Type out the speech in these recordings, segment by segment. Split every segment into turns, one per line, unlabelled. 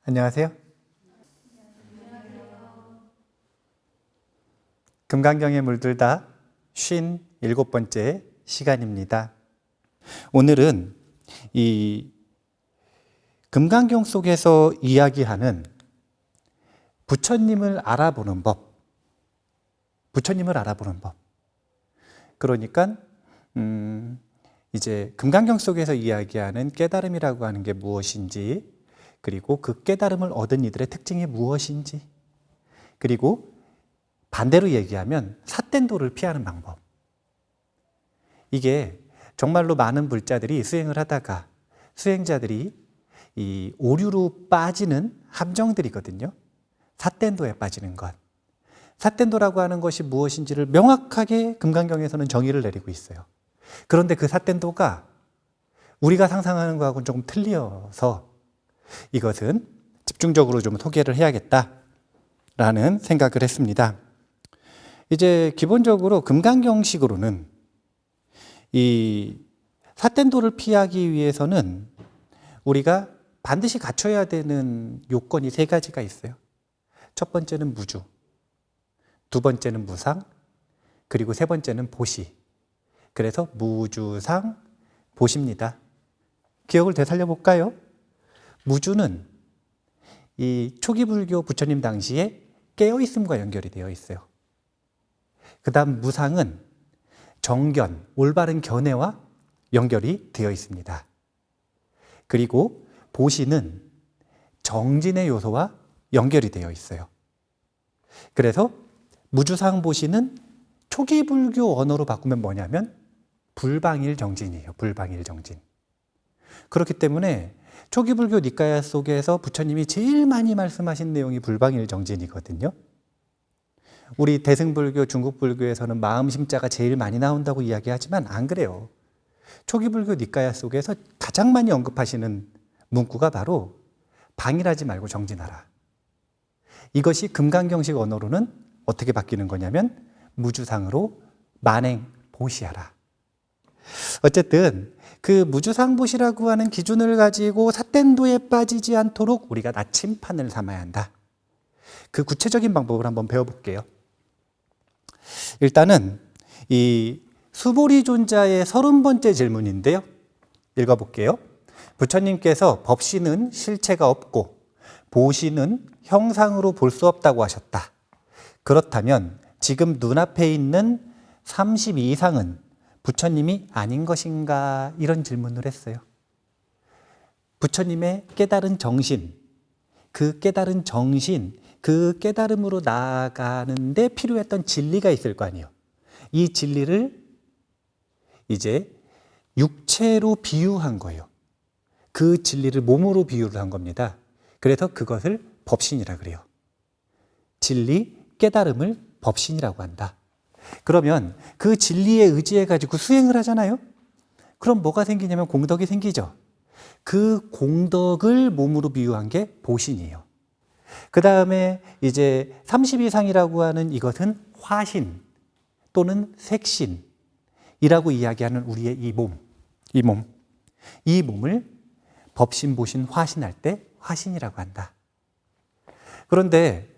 안녕하세요. 금강경에 물들다 57번째 시간입니다. 오늘은 이 금강경 속에서 이야기하는 부처님을 알아보는 법, 그러니까 이제 금강경 속에서 이야기하는 깨달음이라고 하는 게 무엇인지, 그리고 그 깨달음을 얻은 이들의 특징이 무엇인지, 그리고 반대로 얘기하면 삿된 도를 피하는 방법. 이게 정말로 많은 불자들이 수행을 하다가 수행자들이 이 오류로 빠지는 함정들이거든요. 삿된 도에 빠지는 것. 삿된 도라고 하는 것이 무엇인지를 명확하게 금강경에서는 정의를 내리고 있어요. 그런데 그 삿된 도가 우리가 상상하는 것하고는 조금 틀려서 이것은 집중적으로 좀 소개를 해야겠다라는 생각을 했습니다. 이제 기본적으로 금강경식으로는 이 삿된 도를 피하기 위해서는 우리가 반드시 갖춰야 되는 요건이 3가지가 있어요. 첫 번째는 무주, 두 번째는 무상, 그리고 세 번째는 보시. 그래서 무주상 보시입니다. 기억을 되살려 볼까요? 무주는 이 초기 불교 부처님 당시에 깨어있음과 연결이 되어 있어요. 그 다음 무상은 정견, 올바른 견해와 연결이 되어 있습니다. 그리고 보시는 정진의 요소와 연결이 되어 있어요. 그래서 무주상 보시는 초기 불교 언어로 바꾸면 뭐냐면 불방일정진이에요. 불방일정진. 그렇기 때문에 초기 불교 니까야 속에서 부처님이 제일 많이 말씀하신 내용이 불방일정진이거든요. 우리 대승불교, 중국불교에서는 마음심자가 제일 많이 나온다고 이야기하지만 안 그래요. 초기 불교 니까야 속에서 가장 많이 언급하시는 문구가 바로 방일하지 말고 정진하라. 이것이 금강경식 언어로는 어떻게 바뀌는 거냐면 무주상으로 만행 보시하라. 어쨌든 그 무주상보시라고 하는 기준을 가지고 삿된 도에 빠지지 않도록 우리가 나침판을 삼아야 한다. 그 구체적인 방법을 한번 배워볼게요. 일단은 이 수보리존자의 30번째 질문인데요. 읽어볼게요. 부처님께서 법시는 실체가 없고 보시는 형상으로 볼 수 없다고 하셨다. 그렇다면 지금 눈앞에 있는 32상은 부처님이 아닌 것인가? 이런 질문을 했어요. 부처님의 깨달은 정신, 그 깨달은 정신, 그 깨달음으로 나아가는데 필요했던 진리가 있을 거 아니에요. 이 진리를 이제 육체로 비유한 거예요. 그 진리를 몸으로 비유를 한 겁니다. 그래서 그것을 법신이라 그래요. 진리, 깨달음을 법신이라고 한다. 그러면 그 진리에 의지해 가지고 수행을 하잖아요. 그럼 뭐가 생기냐면 공덕이 생기죠. 그 공덕을 몸으로 비유한 게 보신이에요. 그 다음에 이제 32상이라고 하는 이것은 화신 또는 색신이라고 이야기하는 우리의 이 몸을 법신, 보신, 화신할 때 화신이라고 한다. 그런데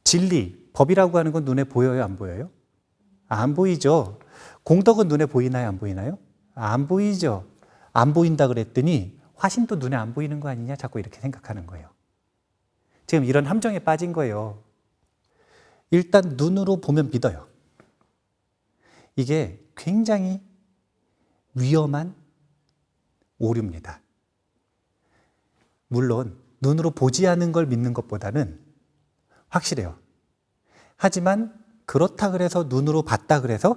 진리, 법이라고 하는 건 눈에 보여요, 안 보여요? 안 보이죠. 공덕은 눈에 보이나요, 안 보이나요? 안 보이죠. 안 보인다 그랬더니 화신도 눈에 안 보이는 거 아니냐, 자꾸 이렇게 생각하는 거예요. 지금 이런 함정에 빠진 거예요. 일단 눈으로 보면 믿어요. 이게 굉장히 위험한 오류입니다. 물론 눈으로 보지 않은 걸 믿는 것보다는 확실해요. 하지만 그렇다 그래서 눈으로 봤다 그래서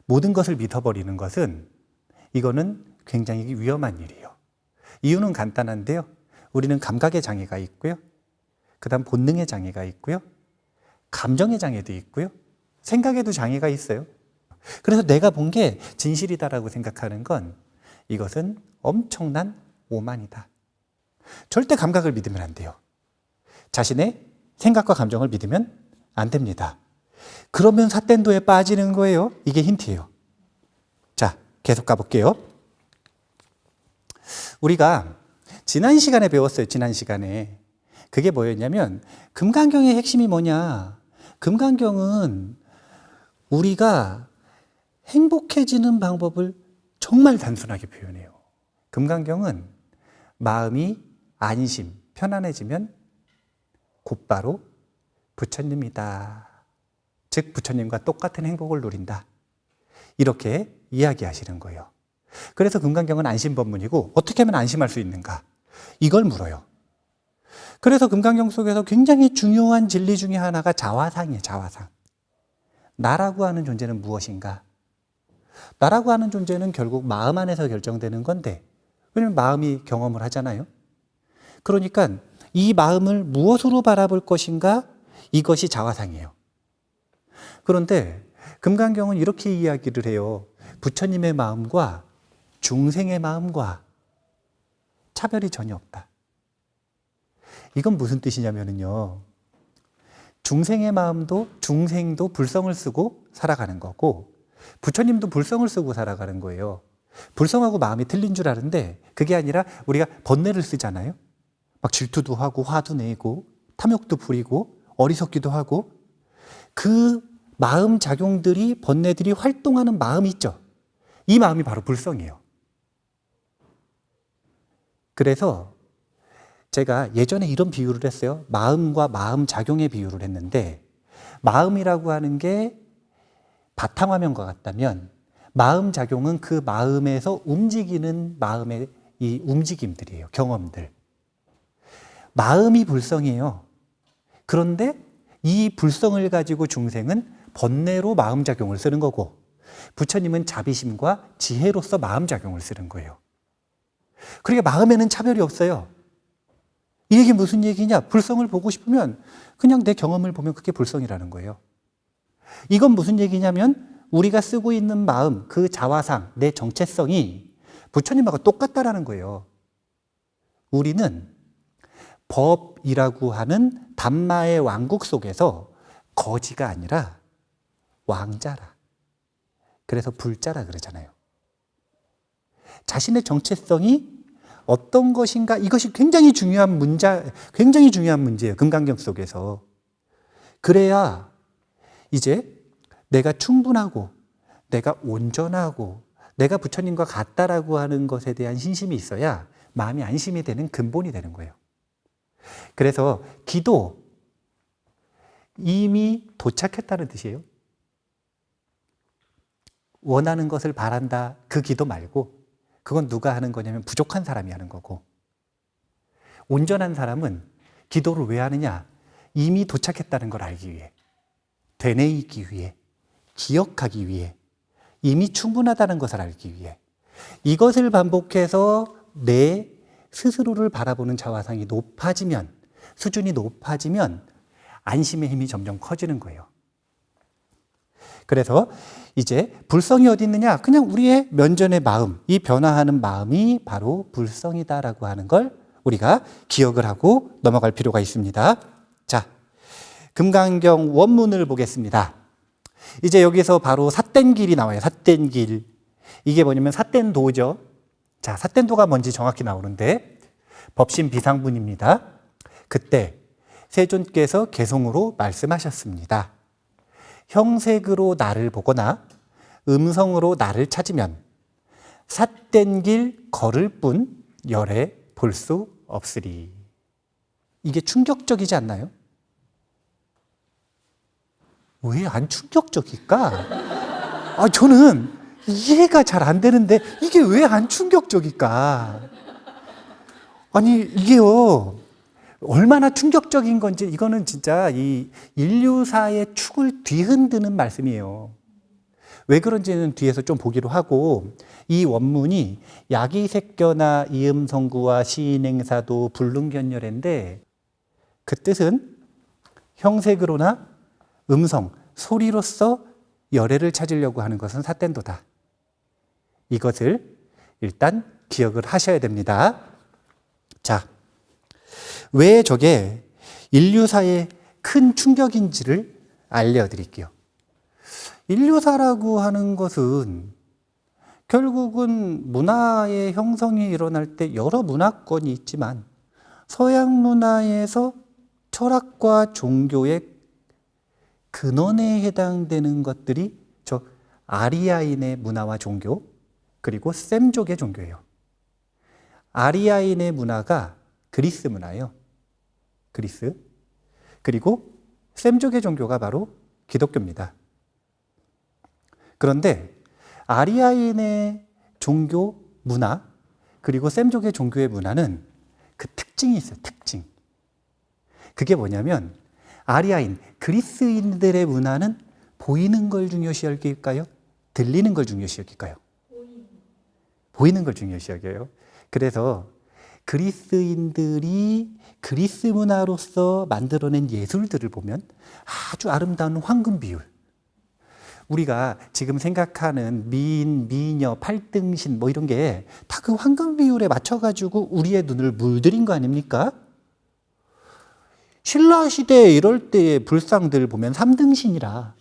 모든 것을 믿어버리는 것은 이거는 굉장히 위험한 일이에요. 이유는 간단한데요. 우리는 감각의 장애가 있고요. 그 다음 본능의 장애가 있고요. 감정의 장애도 있고요. 생각에도 장애가 있어요. 그래서 내가 본 게 진실이다라고 생각하는 건 이것은 엄청난 오만이다. 절대 감각을 믿으면 안 돼요. 자신의 생각과 감정을 믿으면 안 됩니다. 그러면 삿된 도에 빠지는 거예요. 이게 힌트예요. 자, 계속 가볼게요. 우리가 지난 시간에 배웠어요. 지난 시간에 그게 뭐였냐면 금강경의 핵심이 뭐냐? 금강경은 우리가 행복해지는 방법을 정말 단순하게 표현해요. 금강경은 마음이 안심, 편안해지면 곧바로 부처님이다. 즉 부처님과 똑같은 행복을 누린다. 이렇게 이야기하시는 거예요. 그래서 금강경은 안심법문이고 어떻게 하면 안심할 수 있는가? 이걸 물어요. 그래서 금강경 속에서 굉장히 중요한 진리 중에 하나가 자화상이에요. 자화상. 나라고 하는 존재는 무엇인가? 나라고 하는 존재는 결국 마음 안에서 결정되는 건데, 왜냐면 마음이 경험을 하잖아요. 그러니까 이 마음을 무엇으로 바라볼 것인가? 이것이 자화상이에요. 그런데 금강경은 이렇게 이야기를 해요. 부처님의 마음과 중생의 마음과 차별이 전혀 없다. 이건 무슨 뜻이냐면요. 중생의 마음도 중생도 불성을 쓰고 살아가는 거고 부처님도 불성을 쓰고 살아가는 거예요. 불성하고 마음이 틀린 줄 아는데 그게 아니라 우리가 번뇌를 쓰잖아요. 막 질투도 하고 화도 내고 탐욕도 부리고 어리석기도 하고 그 마음 작용들이 번뇌들이 활동하는 마음이 있죠. 이 마음이 바로 불성이에요. 그래서 제가 예전에 이런 비유를 했어요. 마음과 마음 작용의 비유를 했는데 마음이라고 하는 게 바탕화면과 같다면 마음 작용은 그 마음에서 움직이는 마음의 이 움직임들이에요. 경험들. 마음이 불성이에요. 그런데 이 불성을 가지고 중생은 번뇌로 마음 작용을 쓰는 거고 부처님은 자비심과 지혜로서 마음 작용을 쓰는 거예요. 그러니까 마음에는 차별이 없어요. 이 얘기 무슨 얘기냐? 불성을 보고 싶으면 그냥 내 경험을 보면 그게 불성이라는 거예요. 이건 무슨 얘기냐면 우리가 쓰고 있는 마음, 그 자화상, 내 정체성이 부처님하고 똑같다라는 거예요. 우리는 법이라고 하는 담마의 왕국 속에서 거지가 아니라 왕자라. 그래서 불자라 그러잖아요. 자신의 정체성이 어떤 것인가 이것이 굉장히 중요한 문제예요. 금강경 속에서. 그래야 이제 내가 충분하고 내가 온전하고 내가 부처님과 같다라고 하는 것에 대한 신심이 있어야 마음이 안심이 되는 근본이 되는 거예요. 그래서 기도 이미 도착했다는 뜻이에요. 원하는 것을 바란다 그 기도 말고 그건 누가 하는 거냐면 부족한 사람이 하는 거고 온전한 사람은 기도를 왜 하느냐? 이미 도착했다는 걸 알기 위해, 되뇌이기 위해, 기억하기 위해, 이미 충분하다는 것을 알기 위해 이것을 반복해서 내 스스로를 바라보는 자화상이 높아지면, 수준이 높아지면 안심의 힘이 점점 커지는 거예요. 그래서 이제 불성이 어디 있느냐? 그냥 우리의 면전의 마음, 이 변화하는 마음이 바로 불성이다라고 하는 걸 우리가 기억을 하고 넘어갈 필요가 있습니다. 자, 금강경 원문을 보겠습니다. 이제 여기서 바로 삿된길이 나와요. 삿된길. 이게 뭐냐면 삿된도죠. 자, 삿된도가 뭔지 정확히 나오는데 법신 비상분입니다. 그때 세존께서 개송으로 말씀하셨습니다. 형색으로 나를 보거나 음성으로 나를 찾으면 삿된 걸을 뿐 열에 볼 수 없으리. 이게 충격적이지 않나요? 왜 안 충격적일까? 저는 이해가 잘 안 되는데 이게 왜 안 충격적일까? 아니 이게요 얼마나 충격적인 건지 이거는 진짜 이 인류사의 축을 뒤흔드는 말씀이에요. 왜 그런지는 뒤에서 좀 보기로 하고 이 원문이 야기색견화 이음성구와 시인행사도 불능견열인데 그 뜻은 형색으로나 음성, 소리로서 열애를 찾으려고 하는 것은 삿된도다. 이것을 일단 기억을 하셔야 됩니다. 자, 왜 저게 인류사의 큰 충격인지를 알려드릴게요. 인류사라고 하는 것은 결국은 문화의 형성이 일어날 때 여러 문화권이 있지만 서양 문화에서 철학과 종교의 근원에 해당되는 것들이 저 아리아인의 문화와 종교, 그리고 셈족의 종교예요. 아리아인의 문화가 그리스 문화예요. 그리스. 그리고 셈족의 종교가 바로 기독교입니다. 그런데 아리아인의 종교 문화, 그리고 셈족의 종교의 문화는 그 특징이 있어요. 특징. 그게 뭐냐면 아리아인, 그리스인들의 문화는 보이는 걸 중요시 여길까요? 들리는 걸 중요시 여길까요? 보이는 걸 중요시 여겨요. 그래서 그리스인들이 그리스 문화로서 만들어낸 예술들을 보면 아주 아름다운 황금 비율. 우리가 지금 생각하는 미인, 미녀, 팔등신 뭐 이런 게 다 그 황금 비율에 맞춰가지고 우리의 눈을 물들인 거 아닙니까? 신라 시대 이럴 때의 불상들 보면 삼등신이라.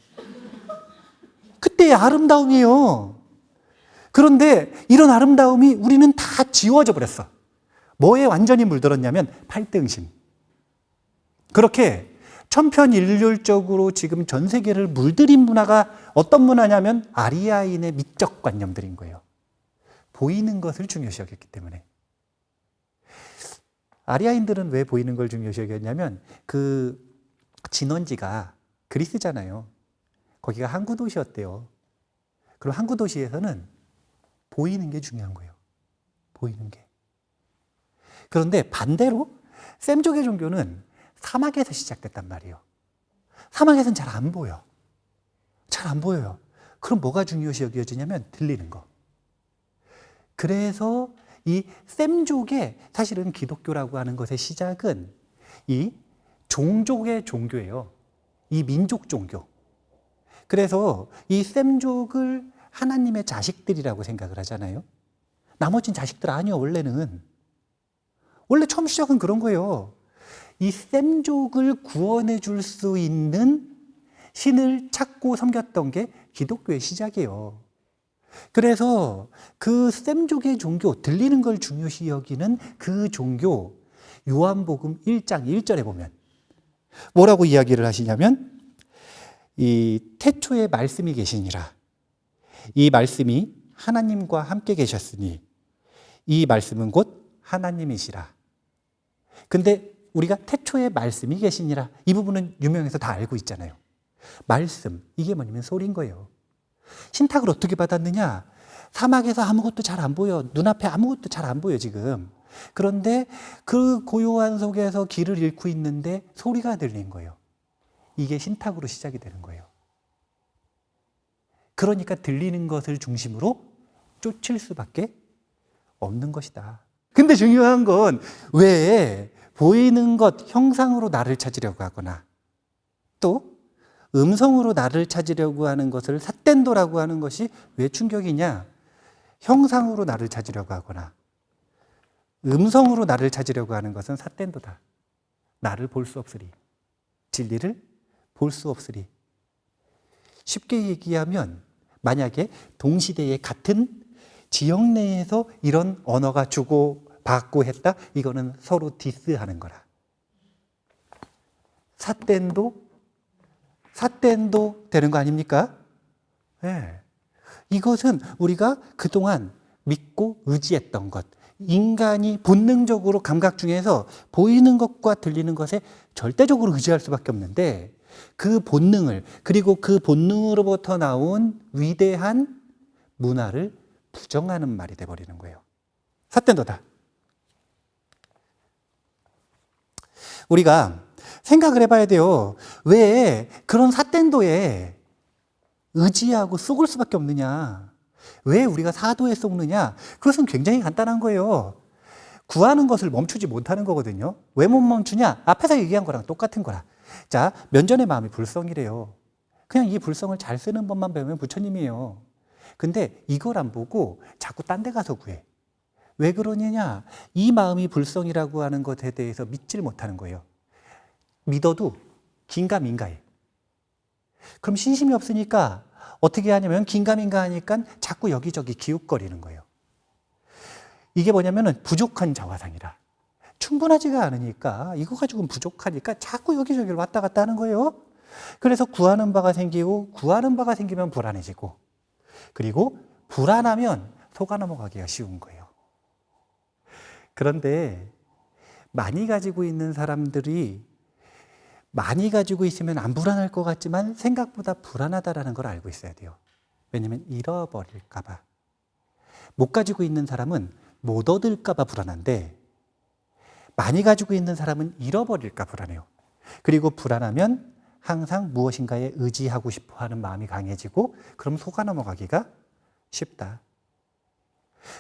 그때의 아름다움이에요. 그런데 이런 아름다움이 우리는 다 지워져 버렸어. 뭐에 완전히 물들었냐면 팔등신. 그렇게 천편일률적으로 지금 전 세계를 물들인 문화가 어떤 문화냐면 아리아인의 미적 관념들인 거예요. 보이는 것을 중요시 여겼기 때문에. 아리아인들은 왜 보이는 걸 중요시 여겼냐면 그 진원지가 그리스잖아요. 거기가 항구 도시였대요. 그럼 항구 도시에서는 보이는 게 중요한 거예요. 보이는 게. 그런데 반대로 셈족의 종교는 사막에서 시작됐단 말이에요. 사막에서는 잘 안 보여. 잘 안 보여요. 그럼 뭐가 중요시 여겨지냐면 들리는 거. 그래서 이 셈족의 사실은 기독교라고 하는 것의 시작은 이 종족의 종교예요. 이 민족 종교. 그래서 이 셈족을 하나님의 자식들이라고 생각을 하잖아요. 나머진 자식들 아니요, 원래는. 원래 처음 시작은 그런 거예요. 이 셈족을 구원해 줄 수 있는 신을 찾고 섬겼던 게 기독교의 시작이에요. 그래서 그 셈족의 종교, 들리는 걸 중요시 여기는 그 종교, 요한복음 1장 1절에 보면 뭐라고 이야기를 하시냐면 이 태초에 말씀이 계시니라. 이 말씀이 하나님과 함께 계셨으니 이 말씀은 곧 하나님이시라. 근데 우리가 태초에 말씀이 계시니라 이 부분은 유명해서 다 알고 있잖아요. 말씀, 이게 뭐냐면 소리인 거예요. 신탁을 어떻게 받았느냐? 사막에서 아무것도 잘 안 보여. 눈앞에 아무것도 잘 안 보여 지금. 그런데 그 고요한 속에서 길을 잃고 있는데 소리가 들린 거예요. 이게 신탁으로 시작이 되는 거예요. 그러니까 들리는 것을 중심으로 쫓을 수밖에 없는 것이다. 근데 중요한 건 왜 보이는 것, 형상으로 나를 찾으려고 하거나 또 음성으로 나를 찾으려고 하는 것을 삿댄도라고 하는 것이 왜 충격이냐? 형상으로 나를 찾으려고 하거나 음성으로 나를 찾으려고 하는 것은 삿댄도다. 나를 볼 수 없으리. 진리를 볼 수 없으리. 쉽게 얘기하면 만약에 동시대에 같은 지역 내에서 이런 언어가 주고받고 했다? 이거는 서로 디스하는 거라. 삿댄도 되는 거 아닙니까? 네. 이것은 우리가 그동안 믿고 의지했던 것, 인간이 본능적으로 감각 중에서 보이는 것과 들리는 것에 절대적으로 의지할 수밖에 없는데 그 본능을, 그리고 그 본능으로부터 나온 위대한 문화를 부정하는 말이 돼버리는 거예요. 삿댄도다. 우리가 생각을 해봐야 돼요. 왜 그런 삿댄도에 의지하고 속을 수밖에 없느냐? 왜 우리가 사도에 속느냐? 그것은 굉장히 간단한 거예요. 구하는 것을 멈추지 못하는 거거든요. 왜 못 멈추냐? 앞에서 얘기한 거랑 똑같은 거라. 자, 면전의 마음이 불성이래요. 그냥 이 불성을 잘 쓰는 법만 배우면 부처님이에요. 근데 이걸 안 보고 자꾸 딴 데 가서 구해. 왜 그러느냐? 이 마음이 불성이라고 하는 것에 대해서 믿질 못하는 거예요. 믿어도 긴가민가해. 그럼 신심이 없으니까 어떻게 하냐면 긴가민가 하니까 자꾸 여기저기 기웃거리는 거예요. 이게 뭐냐면 부족한 자화상이라. 충분하지가 않으니까 이거 가지고는 부족하니까 자꾸 여기저기를 왔다 갔다 하는 거예요. 그래서 구하는 바가 생기고 구하는 바가 생기면 불안해지고 그리고 불안하면 속아 넘어가기가 쉬운 거예요. 그런데 많이 가지고 있는 사람들이 많이 가지고 있으면 안 불안할 것 같지만 생각보다 불안하다라는 걸 알고 있어야 돼요. 왜냐하면 잃어버릴까 봐. 못 가지고 있는 사람은 못 얻을까 봐 불안한데 많이 가지고 있는 사람은 잃어버릴까 불안해요. 그리고 불안하면 항상 무엇인가에 의지하고 싶어 하는 마음이 강해지고 그럼 속아 넘어가기가 쉽다.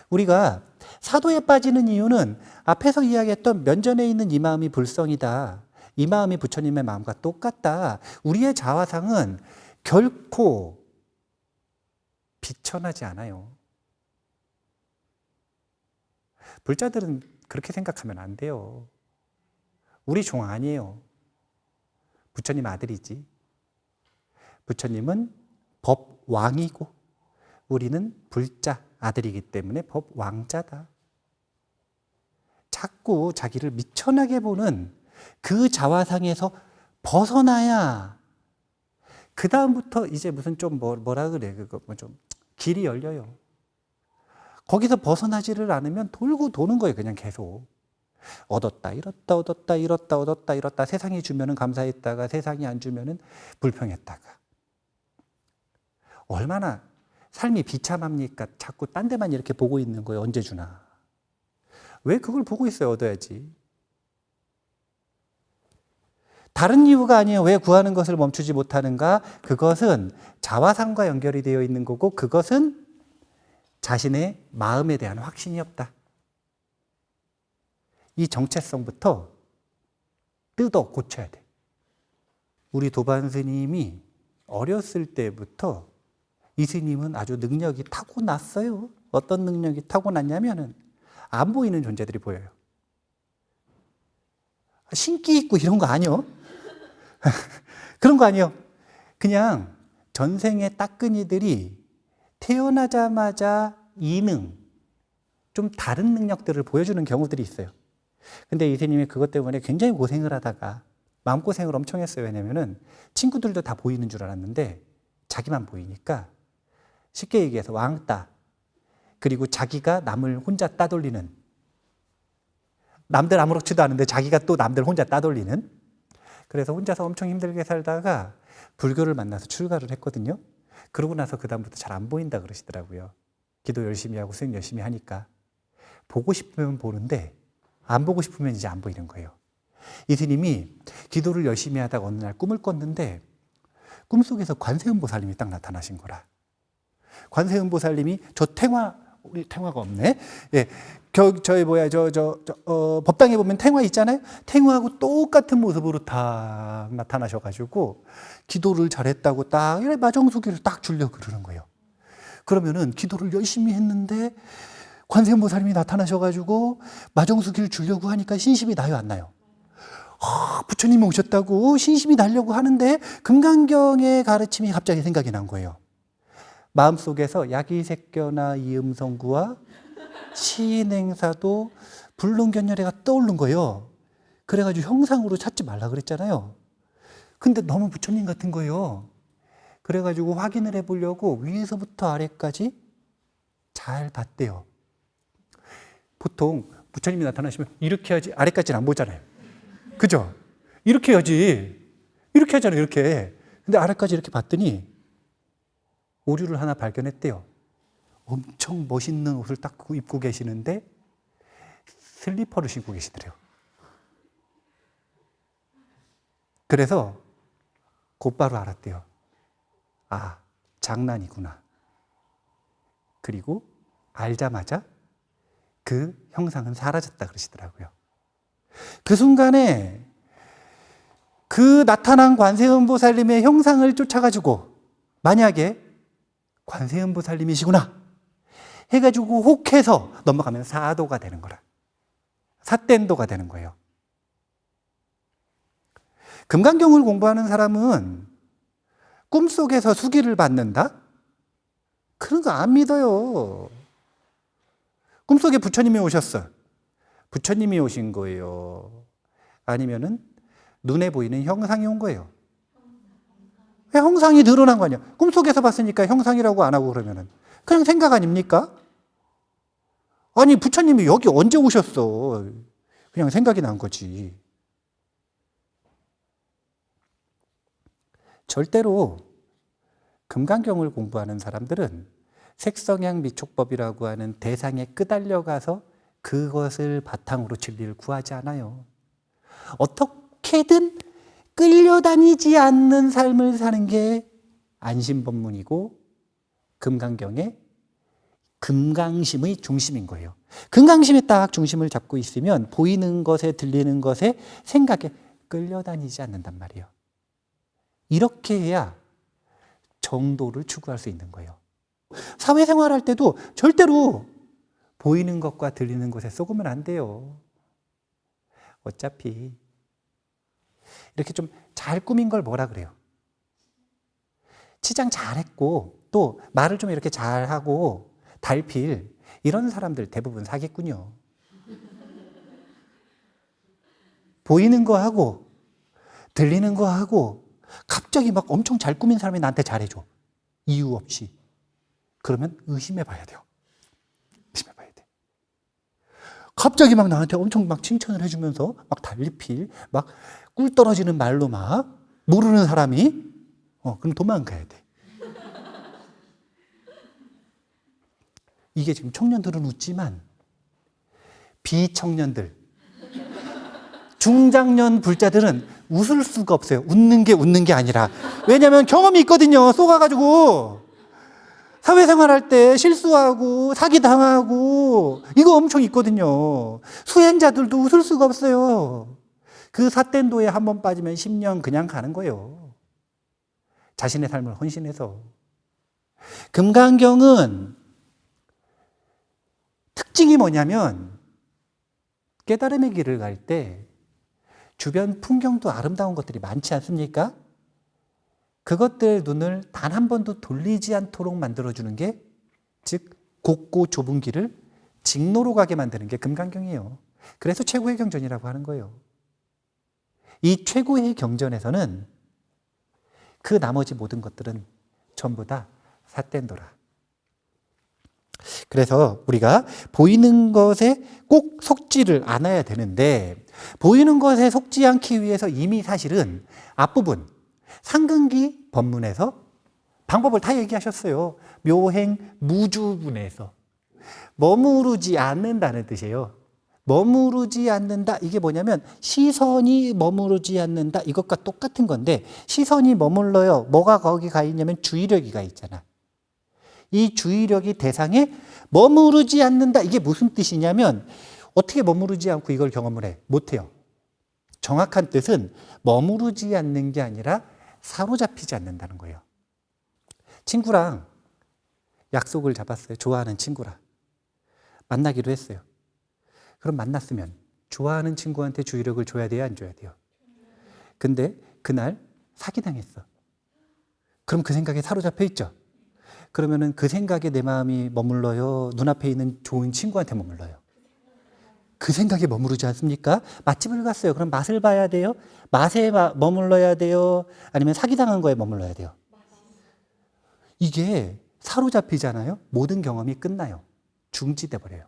우리가 사도에 빠지는 이유는 앞에서 이야기했던 면전에 있는 이 마음이 불성이다. 이 마음이 부처님의 마음과 똑같다. 우리의 자화상은 결코 비천하지 않아요. 불자들은 그렇게 생각하면 안 돼요. 우리 종 아니에요. 부처님 아들이지. 부처님은 법왕이고 우리는 불자 아들이기 때문에 법왕자다. 자꾸 자기를 미천하게 보는 그 자화상에서 벗어나야 그 다음부터 이제 무슨 좀 뭐라 그래 그거 뭐 좀 길이 열려요. 거기서 벗어나지를 않으면 돌고 도는 거예요. 그냥 계속 얻었다 잃었다 얻었다 잃었다 얻었다 잃었다. 세상이 주면은 감사했다가 세상이 안 주면은 불평했다가. 얼마나 삶이 비참합니까? 자꾸 딴 데만 이렇게 보고 있는 거예요. 언제 주나. 왜 그걸 보고 있어요? 얻어야지. 다른 이유가 아니에요. 왜 구하는 것을 멈추지 못하는가? 그것은 자화상과 연결이 되어 있는 거고 그것은 자신의 마음에 대한 확신이 없다. 이 정체성부터 뜯어 고쳐야 돼. 우리 도반 스님이 어렸을 때부터 이 스님은 아주 능력이 타고났어요. 어떤 능력이 타고났냐면은 안 보이는 존재들이 보여요. 신기 있고 이런 거 아니요. 그런 거 아니요. 그냥 전생의 따끈이들이 태어나자마자 이능, 좀 다른 능력들을 보여주는 경우들이 있어요. 근데 이 스님이 그것 때문에 굉장히 고생을 하다가 마음고생을 엄청 했어요. 왜냐면은 친구들도 다 보이는 줄 알았는데 자기만 보이니까 쉽게 얘기해서 왕따, 그리고 자기가 남을 혼자 따돌리는, 남들 아무렇지도 않은데 자기가 또 남들 혼자 따돌리는, 그래서 혼자서 엄청 힘들게 살다가 불교를 만나서 출가를 했거든요. 그러고 나서 그 다음부터 잘 안 보인다 그러시더라고요. 기도 열심히 하고 수행 열심히 하니까. 보고 싶으면 보는데 안 보고 싶으면 이제 안 보이는 거예요. 이 스님이 기도를 열심히 하다가 어느 날 꿈을 꿨는데 꿈속에서 관세음보살님이 딱 나타나신 거라. 관세음보살님이 우리 탱화가 없네. 예, 법당에 보면 탱화 있잖아요. 탱화하고 똑같은 모습으로 딱 나타나셔가지고 기도를 잘했다고 딱 이래 마정수기를 딱 주려고 그러는 거예요. 그러면은 기도를 열심히 했는데 관세음보살님이 나타나셔가지고 마정수기를 주려고 하니까 신심이 나요, 안 나요? 부처님이 오셨다고 신심이 나려고 하는데 금강경의 가르침이 갑자기 생각이 난 거예요. 마음속에서 야기색견나 이음성구와 시인행사도 불능견열애가 떠오른 거예요. 그래가지고 형상으로 찾지 말라 그랬잖아요. 근데 너무 부처님 같은 거예요. 그래가지고 확인을 해보려고 위에서부터 아래까지 잘 봤대요. 보통 부처님이 나타나시면 이렇게 해야지 아래까지는 안 보잖아요. 그죠? 이렇게 해야지. 이렇게 하잖아요. 이렇게. 근데 아래까지 이렇게 봤더니 오류를 하나 발견했대요. 엄청 멋있는 옷을 딱 입고 계시는데 슬리퍼를 신고 계시더래요. 그래서 곧바로 알았대요. 아, 장난이구나. 그리고 알자마자 그 형상은 사라졌다 그러시더라고요. 그 순간에 그 나타난 관세음보살님의 형상을 쫓아가지고 만약에 관세음보살님이시구나 해가지고 혹해서 넘어가면 사도가 되는 거라. 사뗀도가 되는 거예요. 금강경을 공부하는 사람은 꿈속에서 수기를 받는다? 그런 거 안 믿어요. 꿈속에 부처님이 오셨어. 부처님이 오신 거예요? 아니면은 눈에 보이는 형상이 온 거예요? 왜 형상이 드러난 거 아니야? 꿈속에서 봤으니까 형상이라고 안 하고 그러면은 그냥 생각 아닙니까? 아니 부처님이 여기 언제 오셨어? 그냥 생각이 난 거지. 절대로 금강경을 공부하는 사람들은 색성향 미촉법이라고 하는 대상에 끄달려가서 그것을 바탕으로 진리를 구하지 않아요. 어떻게든 끌려다니지 않는 삶을 사는 게 안심법문이고 금강경의 금강심의 중심인 거예요. 금강심에 딱 중심을 잡고 있으면 보이는 것에 들리는 것에 생각에 끌려다니지 않는단 말이에요. 이렇게 해야 정도를 추구할 수 있는 거예요. 사회생활할 때도 절대로 보이는 것과 들리는 것에 쏘으면 안 돼요. 어차피 이렇게 좀 잘 꾸민 걸 뭐라 그래요? 치장 잘했고 또 말을 좀 이렇게 잘하고 달필 이런 사람들 대부분 사기꾼이요. 보이는 거 하고 들리는 거 하고 갑자기 막 엄청 잘 꾸민 사람이 나한테 잘해줘. 이유 없이. 그러면 의심해 봐야 돼요. 의심해 봐야 돼. 갑자기 막 나한테 엄청 막 칭찬을 해주면서 막 달리필, 막 꿀 떨어지는 말로 막 모르는 사람이 그럼 도망가야 돼. 이게 지금 청년들은 웃지만 비청년들, 중장년 불자들은 웃을 수가 없어요. 웃는 게 아니라. 왜냐하면 경험이 있거든요. 쏘가가지고. 사회생활할 때 실수하고 사기당하고 이거 엄청 있거든요. 수행자들도 웃을 수가 없어요. 그 삿댄도에 한 번 빠지면 10년 그냥 가는 거예요. 자신의 삶을 헌신해서. 금강경은 특징이 뭐냐면 깨달음의 길을 갈 때 주변 풍경도 아름다운 것들이 많지 않습니까? 그것들 눈을 단 한 번도 돌리지 않도록 만들어주는 게, 즉 곱고 좁은 길을 직로로 가게 만드는 게 금강경이에요. 그래서 최고의 경전이라고 하는 거예요. 이 최고의 경전에서는 그 나머지 모든 것들은 전부 다 삿댄도라. 그래서 우리가 보이는 것에 꼭 속지를 않아야 되는데, 보이는 것에 속지 않기 위해서 이미 사실은 앞부분 상근기 법문에서 방법을 다 얘기하셨어요. 묘행 무주분에서 머무르지 않는다는 뜻이에요. 머무르지 않는다, 이게 뭐냐면 시선이 머무르지 않는다, 이것과 똑같은 건데, 시선이 머물러요. 뭐가 거기 가 있냐면 주의력이 가 있잖아. 이 주의력이 대상에 머무르지 않는다, 이게 무슨 뜻이냐면 어떻게 머무르지 않고 이걸 경험을 해? 못해요. 정확한 뜻은 머무르지 않는 게 아니라 사로잡히지 않는다는 거예요. 친구랑 약속을 잡았어요. 좋아하는 친구랑 만나기로 했어요. 그럼 만났으면 좋아하는 친구한테 주의력을 줘야 돼요, 안 줘야 돼요? 근데 그날 사기당했어. 그럼 그 생각에 사로잡혀 있죠. 그러면은 그 생각에 내 마음이 머물러요? 눈앞에 있는 좋은 친구한테 머물러요? 그 생각에 머무르지 않습니까? 맛집을 갔어요. 그럼 맛을 봐야 돼요? 맛에 머물러야 돼요? 아니면 사기당한 거에 머물러야 돼요? 이게 사로잡히잖아요? 모든 경험이 끝나요. 중지돼 버려요.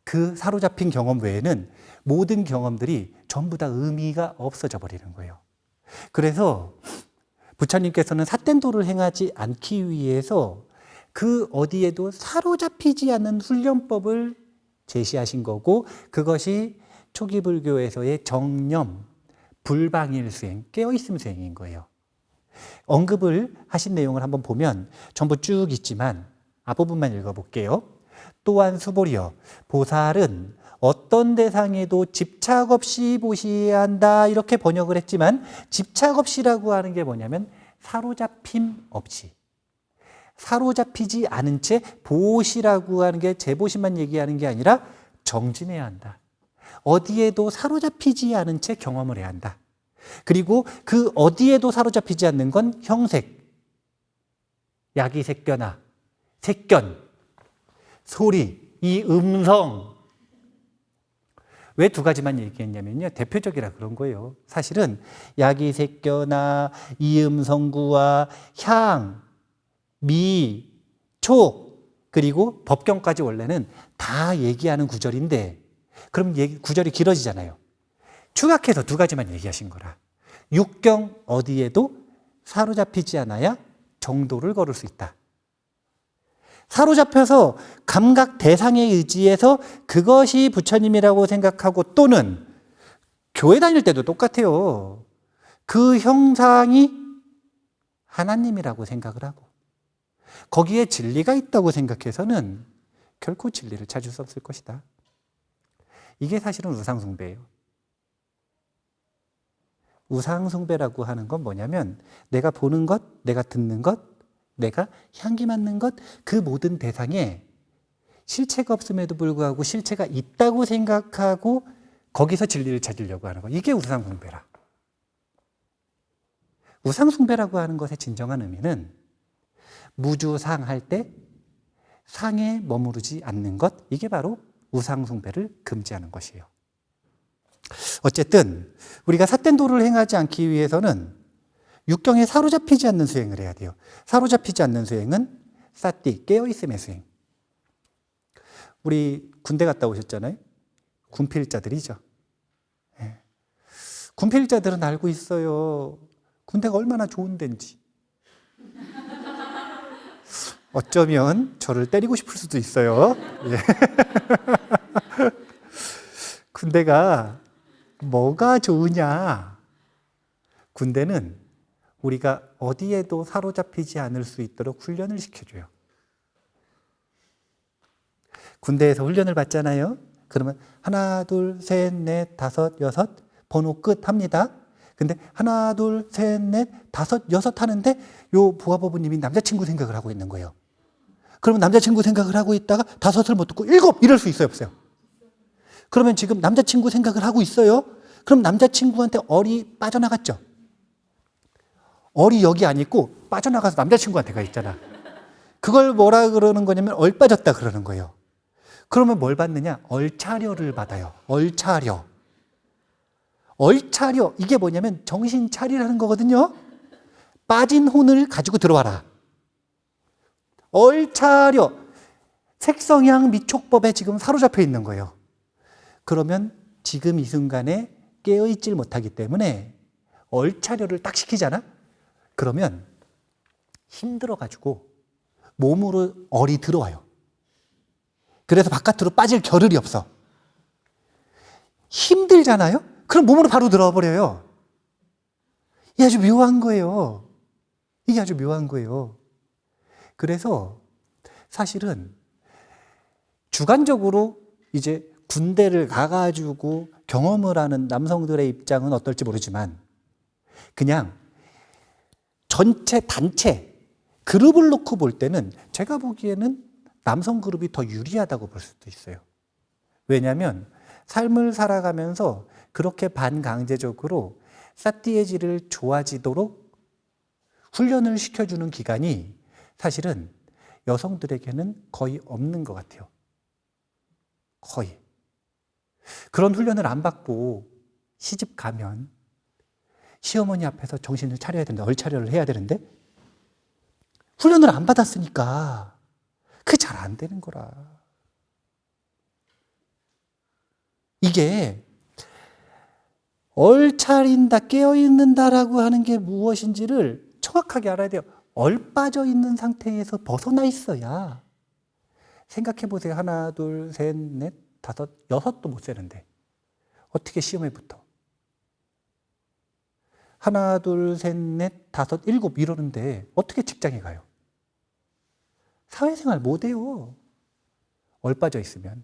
그 사로잡힌 경험 외에는 모든 경험들이 전부 다 의미가 없어져 버리는 거예요. 그래서 부처님께서는 삿댄도를 행하지 않기 위해서 그 어디에도 사로잡히지 않는 훈련법을 제시하신 거고, 그것이 초기 불교에서의 정념, 불방일 수행, 깨어있음 수행인 거예요. 언급을 하신 내용을 한번 보면 전부 쭉 있지만 앞부분만 읽어볼게요. 또한 수보리여, 보살은 어떤 대상에도 집착 없이 보셔야 한다, 이렇게 번역을 했지만 집착 없이라고 하는 게 뭐냐면 사로잡힘 없이, 사로잡히지 않은 채 보시라고 하는 게 재보심만 얘기하는 게 아니라 정진해야 한다. 어디에도 사로잡히지 않은 채 경험을 해야 한다. 그리고 그 어디에도 사로잡히지 않는 건 형색, 야기색견화, 색견, 소리, 이 음성, 왜 두 가지만 얘기했냐면요. 대표적이라 그런 거예요. 사실은 야기색견화, 이음성구와 향, 미, 촉, 그리고 법경까지 원래는 다 얘기하는 구절인데 그럼 구절이 길어지잖아요. 축약해서 두 가지만 얘기하신 거라. 육경 어디에도 사로잡히지 않아야 정도를 걸을 수 있다. 사로잡혀서 감각 대상에 의지해서 그것이 부처님이라고 생각하고 또는 교회 다닐 때도 똑같아요. 그 형상이 하나님이라고 생각을 하고 거기에 진리가 있다고 생각해서는 결코 진리를 찾을 수 없을 것이다. 이게 사실은 우상숭배예요. 우상숭배라고 하는 건 뭐냐면 내가 보는 것, 내가 듣는 것, 내가 향기 맡는 것, 그 모든 대상에 실체가 없음에도 불구하고 실체가 있다고 생각하고 거기서 진리를 찾으려고 하는 것. 이게 우상숭배라. 우상숭배라고 하는 것의 진정한 의미는 무주상할 때 상에 머무르지 않는 것. 이게 바로 우상숭배를 금지하는 것이에요. 어쨌든 우리가 삿된 도를 행하지 않기 위해서는 육경에 사로잡히지 않는 수행을 해야 돼요. 사로잡히지 않는 수행은 사띠, 깨어있음의 수행. 우리 군대 갔다 오셨잖아요. 군필자들이죠. 네. 군필자들은 알고 있어요. 군대가 얼마나 좋은 데인지. 어쩌면 저를 때리고 싶을 수도 있어요. 예. 군대가 뭐가 좋으냐? 군대는 우리가 어디에도 사로잡히지 않을 수 있도록 훈련을 시켜줘요. 군대에서 훈련을 받잖아요. 그러면 하나, 둘, 셋, 넷, 다섯, 여섯 번호 끝 합니다. 근데 하나, 둘, 셋, 넷, 다섯, 여섯 하는데 요 부하보부님이 남자친구 생각을 하고 있는 거예요. 그러면 남자친구 생각을 하고 있다가 다섯을 못 듣고 일곱 이럴 수 있어요, 없어요? 그러면 지금 남자친구 생각을 하고 있어요. 그럼 남자친구한테 얼이 빠져나갔죠. 얼이 여기 안 있고 빠져나가서 남자친구한테 가 있잖아. 그걸 뭐라 그러는 거냐면 얼 빠졌다 그러는 거예요. 그러면 뭘 받느냐? 얼차려를 받아요. 얼차려. 얼차려. 이게 뭐냐면 정신 차리라는 거거든요. 빠진 혼을 가지고 들어와라. 얼차려. 색성향 미촉법에 지금 사로잡혀 있는 거예요. 그러면 지금 이 순간에 깨어있질 못하기 때문에 얼차려를 딱 시키잖아? 그러면 힘들어가지고 몸으로 얼이 들어와요. 그래서 바깥으로 빠질 겨를이 없어. 힘들잖아요? 그럼 몸으로 바로 들어와 버려요. 이게 아주 묘한 거예요. 이게 아주 묘한 거예요. 그래서 사실은 주관적으로 이제 군대를 가가지고 경험을 하는 남성들의 입장은 어떨지 모르지만 그냥 전체 단체 그룹을 놓고 볼 때는 제가 보기에는 남성 그룹이 더 유리하다고 볼 수도 있어요. 왜냐하면 삶을 살아가면서 그렇게 반강제적으로 사띠의 질을 좋아지도록 훈련을 시켜주는 기간이 사실은 여성들에게는 거의 없는 것 같아요. 거의. 그런 훈련을 안 받고 시집 가면 시어머니 앞에서 정신을 차려야 되는데 얼차려를 해야 되는데 훈련을 안 받았으니까 그게 잘 안 되는 거라. 이게 얼차린다, 깨어있는다라고 하는 게 무엇인지를 정확하게 알아야 돼요. 얼빠져 있는 상태에서 벗어나 있어야. 생각해 보세요. 하나, 둘, 셋, 넷, 다섯, 여섯도 못 세는데 어떻게 시험에 붙어? 하나, 둘, 셋, 넷, 다섯, 일곱 이러는데 어떻게 직장에 가요? 사회생활 못해요. 얼빠져 있으면.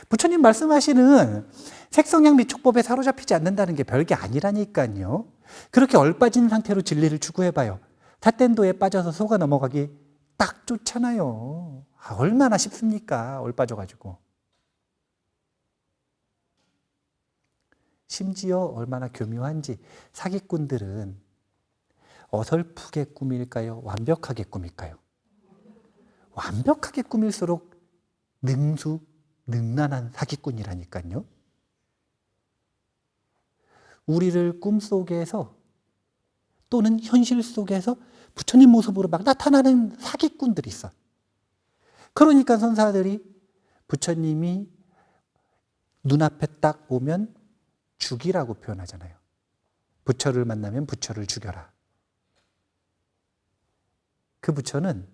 부처님 말씀하시는 색성향 미촉법에 사로잡히지 않는다는 게 별게 아니라니까요. 그렇게 얼빠진 상태로 진리를 추구해봐요. 삿된도에 빠져서 속아 넘어가기 딱 좋잖아요. 얼마나 쉽습니까? 얼빠져가지고. 심지어 얼마나 교묘한지 사기꾼들은 어설프게 꾸밀까요? 완벽하게 꾸밀까요? 완벽하게 꾸밀수록 능수, 능란한 사기꾼이라니까요. 우리를 꿈속에서 또는 현실 속에서 부처님 모습으로 막 나타나는 사기꾼들이 있어. 그러니까 선사들이 부처님이 눈앞에 딱 오면 죽이라고 표현하잖아요. 부처를 만나면 부처를 죽여라. 그 부처는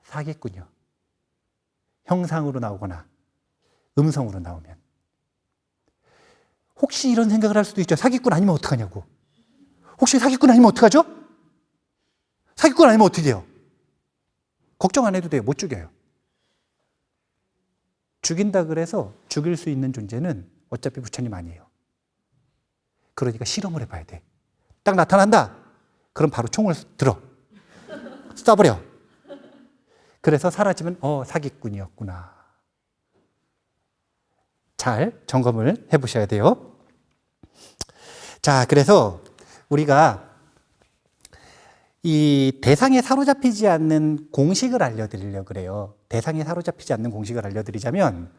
사기꾼이요. 형상으로 나오거나 음성으로 나오면. 혹시 이런 생각을 할 수도 있죠. 사기꾼 아니면 어떡하냐고. 혹시 사기꾼 아니면 어떡하죠? 사기꾼 아니면 어떻게 돼요? 걱정 안 해도 돼요. 못 죽여요. 죽인다 그래서 죽일 수 있는 존재는 어차피 부처님 아니에요. 그러니까 실험을 해봐야 돼. 딱 나타난다. 그럼 바로 총을 들어. 쏴버려. 그래서 사라지면 사기꾼이었구나. 잘 점검을 해보셔야 돼요. 자, 그래서 우리가 이 대상에 사로잡히지 않는 공식을 알려드리려고 그래요. 대상에 사로잡히지 않는 공식을 알려드리자면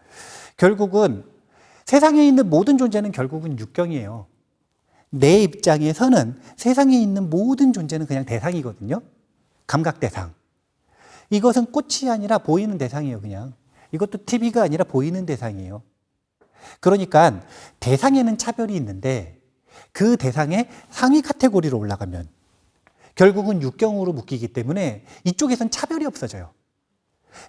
결국은 세상에 있는 모든 존재는 결국은 육경이에요. 내 입장에서는 세상에 있는 모든 존재는 그냥 대상이거든요. 감각 대상. 이것은 꽃이 아니라 보이는 대상이에요, 그냥. 이것도 TV가 아니라 보이는 대상이에요. 그러니까 대상에는 차별이 있는데 그 대상의 상위 카테고리로 올라가면 결국은 육경으로 묶이기 때문에 이쪽에선 차별이 없어져요.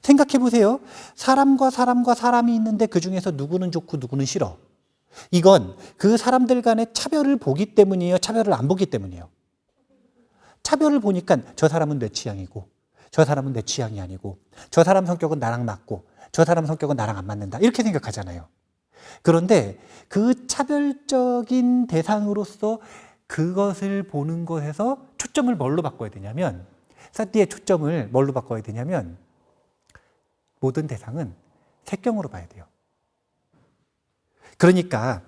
생각해 보세요. 사람과 사람이 있는데 그 중에서 누구는 좋고 누구는 싫어. 이건 그 사람들 간의 차별을 보기 때문이에요? 차별을 안 보기 때문이에요? 차별을 보니까 저 사람은 내 취향이고 저 사람은 내 취향이 아니고 저 사람 성격은 나랑 맞고 저 사람 성격은 나랑 안 맞는다. 이렇게 생각하잖아요. 그런데 그 차별적인 대상으로서 그것을 보는 것에서 초점을 뭘로 바꿔야 되냐면 사티의 초점을 뭘로 바꿔야 되냐면 모든 대상은 색경으로 봐야 돼요. 그러니까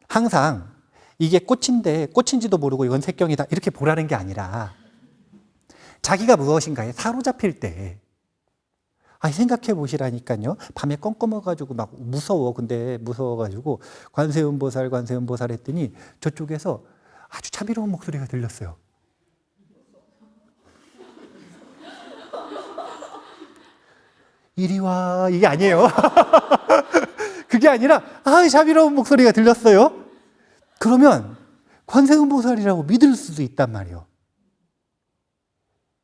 항상 이게 꽃인데 꽃인지도 모르고 이건 색경이다 이렇게 보라는 게 아니라 자기가 무엇인가에 사로잡힐 때 생각해 보시라니까요. 밤에 껌껌해가지고 막 무서워. 근데 무서워가지고 관세음보살 했더니 저쪽에서 아주 자비로운 목소리가 들렸어요. 이리 와. 이게 아니에요. 그게 아니라 자비로운 목소리가 들렸어요. 그러면 관세음보살이라고 믿을 수도 있단 말이에요.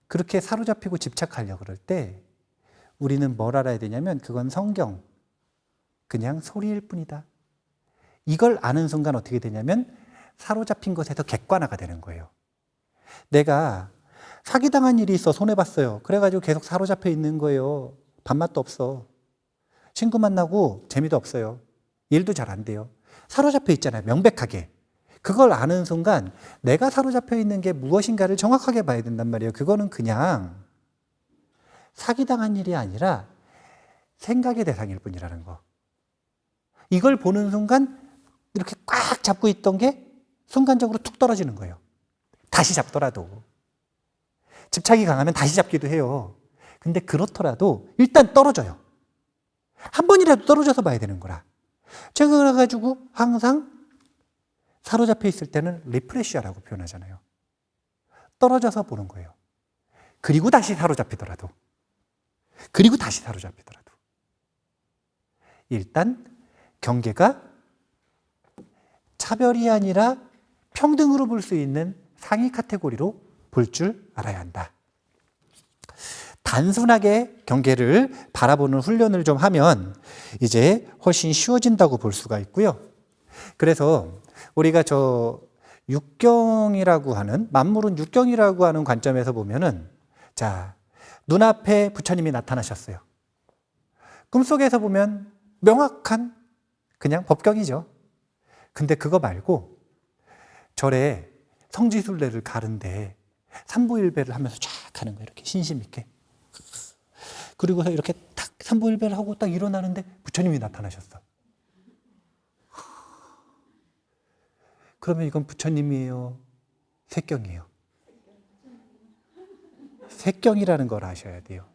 그렇게 사로잡히고 집착하려고 그럴 때 우리는 뭘 알아야 되냐면 그건 성경, 그냥 소리일 뿐이다. 이걸 아는 순간 어떻게 되냐면 사로잡힌 것에서 객관화가 되는 거예요. 내가 사기당한 일이 있어 손해봤어요. 그래가지고 계속 사로잡혀 있는 거예요. 밥맛도 없어. 친구 만나고 재미도 없어요. 일도 잘 안 돼요. 사로잡혀 있잖아요. 명백하게. 그걸 아는 순간 내가 사로잡혀 있는 게 무엇인가를 정확하게 봐야 된단 말이에요. 그거는 그냥 사기당한 일이 아니라 생각의 대상일 뿐이라는 거. 이걸 보는 순간 이렇게 꽉 잡고 있던 게 순간적으로 툭 떨어지는 거예요. 다시 잡더라도. 집착이 강하면 다시 잡기도 해요. 근데 그렇더라도 일단 떨어져요. 한 번이라도 떨어져서 봐야 되는 거라. 제가 그래가지고 항상 사로잡혀 있을 때는 리프레시아라고 표현하잖아요. 떨어져서 보는 거예요. 그리고 다시 사로잡히더라도. 일단 경계가 차별이 아니라 평등으로 볼 수 있는 상위 카테고리로 볼 줄 알아야 한다. 단순하게 경계를 바라보는 훈련을 좀 하면 이제 훨씬 쉬워진다고 볼 수가 있고요. 그래서 우리가 육경이라고 하는, 만물은 육경이라고 하는 관점에서 보면은, 자, 눈앞에 부처님이 나타나셨어요. 꿈속에서 보면 명확한 그냥 법경이죠. 근데 그거 말고 절에 성지순례를 가는데 삼보일배를 하면서 쫙 하는 거예요. 이렇게 신심 있게. 그리고서 이렇게 딱 삼보일배를 하고 딱 일어나는데 부처님이 나타나셨어. 그러면 이건 부처님이에요? 색경이에요? 색경이라는 걸 아셔야 돼요.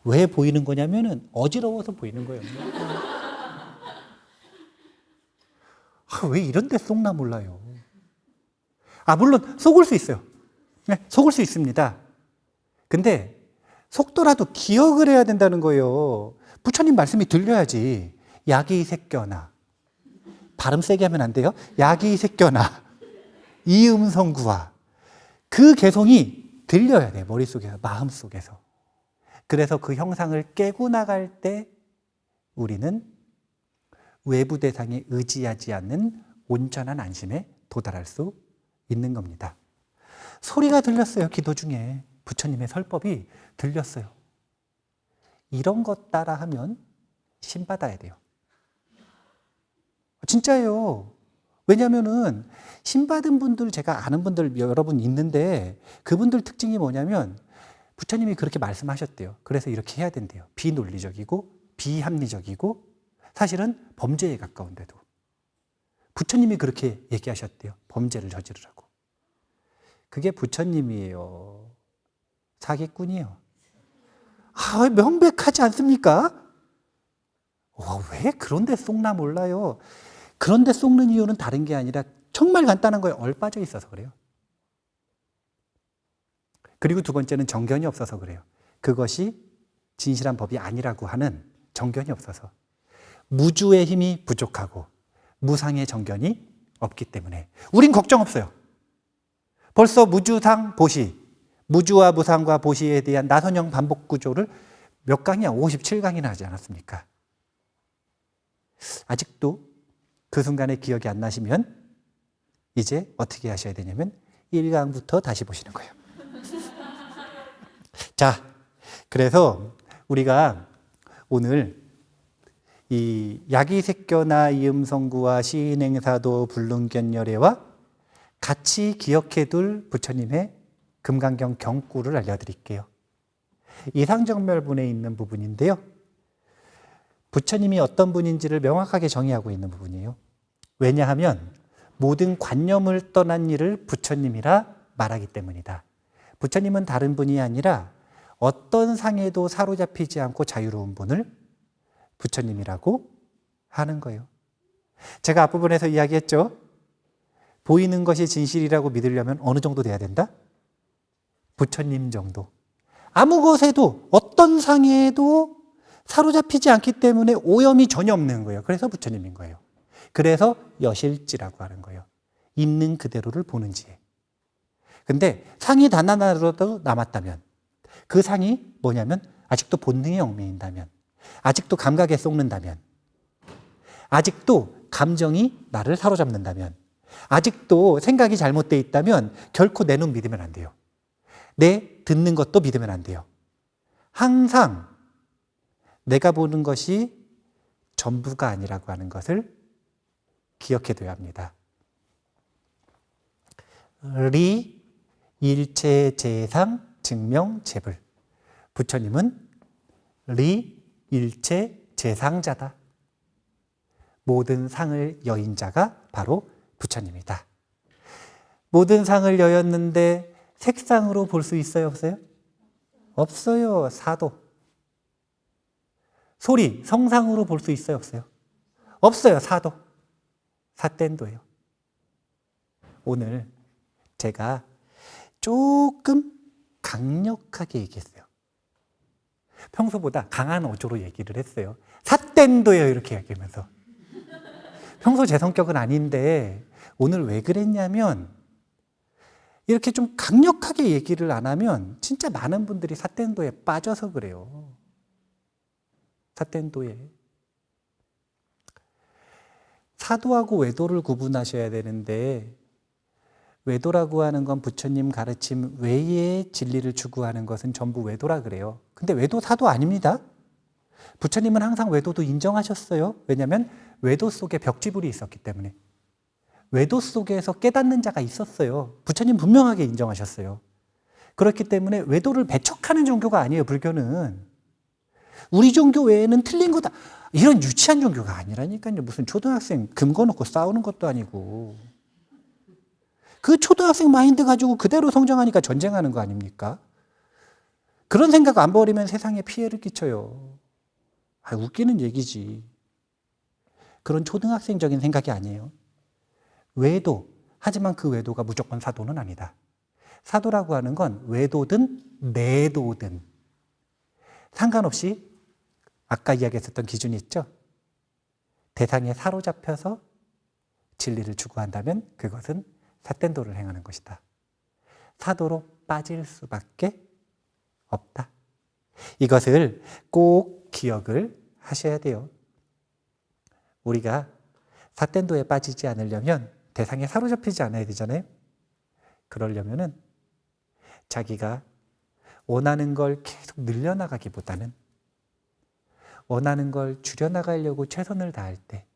왜 보이는 거냐면은 어지러워서 보이는 거예요. 왜 이런 데 속나 몰라요. 물론 속을 수 있어요. 네, 속을 수 있습니다. 근데 속더라도 기억을 해야 된다는 거예요. 부처님 말씀이 들려야지. 약이 새껴나. 발음 세게 하면 안 돼요. 약이 새껴나. 이음성구와 그 개성이 들려야 돼. 머릿속에서, 마음속에서. 그래서 그 형상을 깨고 나갈 때 우리는 외부 대상에 의지하지 않는 온전한 안심에 도달할 수 있는 겁니다. 소리가 들렸어요. 기도 중에 부처님의 설법이 들렸어요. 이런 것 따라 하면 신 받아야 돼요. 진짜예요. 왜냐면은 신 받은 분들, 제가 아는 분들 여러분 있는데 그분들 특징이 뭐냐면 부처님이 그렇게 말씀하셨대요. 그래서 이렇게 해야 된대요. 비논리적이고 비합리적이고 사실은 범죄에 가까운데도 부처님이 그렇게 얘기하셨대요. 범죄를 저지르라고. 그게 부처님이에요. 사기꾼이에요. 명백하지 않습니까? 왜 그런데 속나 몰라요. 그런데 속는 이유는 다른 게 아니라 정말 간단한 거예요. 얼빠져 있어서 그래요. 그리고 두 번째는 정견이 없어서 그래요. 그것이 진실한 법이 아니라고 하는 정견이 없어서. 무주의 힘이 부족하고 무상의 정견이 없기 때문에 우린 걱정 없어요. 벌써 무주상 보시, 무주와 무상과 보시에 대한 나선형 반복 구조를 몇 강이야? 57강이나 하지 않았습니까? 아직도 그 순간에 기억이 안 나시면 이제 어떻게 하셔야 되냐면 1강부터 다시 보시는 거예요. 자, 그래서 우리가 오늘 이 야기색견화 이음성구와 시인행사도 불능견열애와 같이 기억해둘 부처님의 금강경 경구를 알려드릴게요. 이상정멸분에 있는 부분인데요. 부처님이 어떤 분인지를 명확하게 정의하고 있는 부분이에요. 왜냐하면 모든 관념을 떠난 이를 부처님이라 말하기 때문이다. 부처님은 다른 분이 아니라 어떤 상에도 사로잡히지 않고 자유로운 분을 부처님이라고 하는 거예요. 제가 앞부분에서 이야기했죠. 보이는 것이 진실이라고 믿으려면 어느 정도 돼야 된다? 부처님 정도. 아무 것에도 어떤 상에도 사로잡히지 않기 때문에 오염이 전혀 없는 거예요. 그래서 부처님인 거예요. 그래서 여실지라고 하는 거예요. 있는 그대로를 보는 지혜. 근데 상이 단 하나라도 남았다면 그 상이 뭐냐면 아직도 본능에 얽매인다면 아직도 감각에 쏙는다면 아직도 감정이 나를 사로잡는다면 아직도 생각이 잘못되어 있다면 결코 내 눈 믿으면 안 돼요. 내 듣는 것도 믿으면 안 돼요. 항상 내가 보는 것이 전부가 아니라고 하는 것을 기억해둬야 합니다. 리 일체 재상 증명 재불. 부처님은 리 일체 재상자다. 모든 상을 여인 자가 바로 부처님이다. 모든 상을 여였는데 색상으로 볼 수 있어요, 없어요? 없어요. 사도. 소리, 성상으로 볼 수 있어요, 없어요? 없어요. 사도. 사땐도예요. 오늘 제가 조금 강력하게 얘기했어요. 평소보다 강한 어조로 얘기를 했어요. 사땐도예요, 이렇게 얘기하면서. 평소 제 성격은 아닌데 오늘 왜 그랬냐면 이렇게 좀 강력하게 얘기를 안 하면 진짜 많은 분들이 사땐도에 빠져서 그래요. 사땐도에. 사도하고 외도를 구분하셔야 되는데 외도라고 하는 건 부처님 가르침 외에 진리를 추구하는 것은 전부 외도라 그래요. 근데 외도 사도 아닙니다. 부처님은 항상 외도도 인정하셨어요. 왜냐하면 외도 속에 벽지불이 있었기 때문에. 외도 속에서 깨닫는 자가 있었어요. 부처님 분명하게 인정하셨어요. 그렇기 때문에 외도를 배척하는 종교가 아니에요, 불교는. 우리 종교 외에는 틀린 거다. 이런 유치한 종교가 아니라니까요. 무슨 초등학생 금 거놓고 싸우는 것도 아니고. 그 초등학생 마인드 가지고 그대로 성장하니까 전쟁하는 거 아닙니까? 그런 생각 안 버리면 세상에 피해를 끼쳐요. 웃기는 얘기지. 그런 초등학생적인 생각이 아니에요. 외도, 하지만 그 외도가 무조건 사도는 아니다. 사도라고 하는 건 외도든 내도든 상관없이 아까 이야기했었던 기준이 있죠. 대상에 사로잡혀서 진리를 추구한다면 그것은 삿된 도를 행하는 것이다. 사도로 빠질 수밖에 없다. 이것을 꼭 기억을 하셔야 돼요. 우리가 삿된 도에 빠지지 않으려면 대상에 사로잡히지 않아야 되잖아요. 그러려면은 자기가 원하는 걸 계속 늘려나가기보다는 원하는 걸 줄여나가려고 최선을 다할 때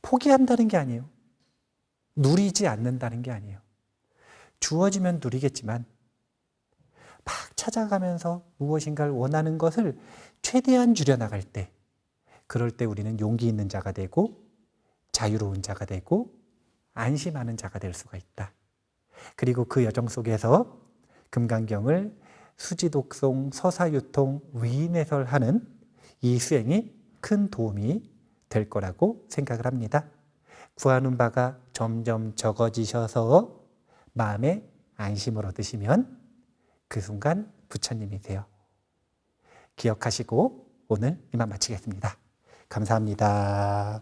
포기한다는 게 아니에요. 누리지 않는다는 게 아니에요. 주어지면 누리겠지만 막 찾아가면서 무엇인가를 원하는 것을 최대한 줄여나갈 때, 그럴 때 우리는 용기 있는 자가 되고 자유로운 자가 되고 안심하는 자가 될 수가 있다. 그리고 그 여정 속에서 금강경을 수지독송, 서사유통, 위인해설하는 이 수행이 큰 도움이 될 거라고 생각을 합니다. 구하는 바가 점점 적어지셔서 마음에 안심을 얻으시면 그 순간 부처님이세요. 기억하시고 오늘 이만 마치겠습니다. 감사합니다.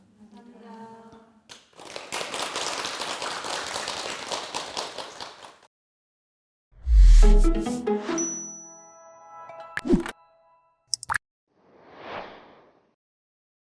감사합니다.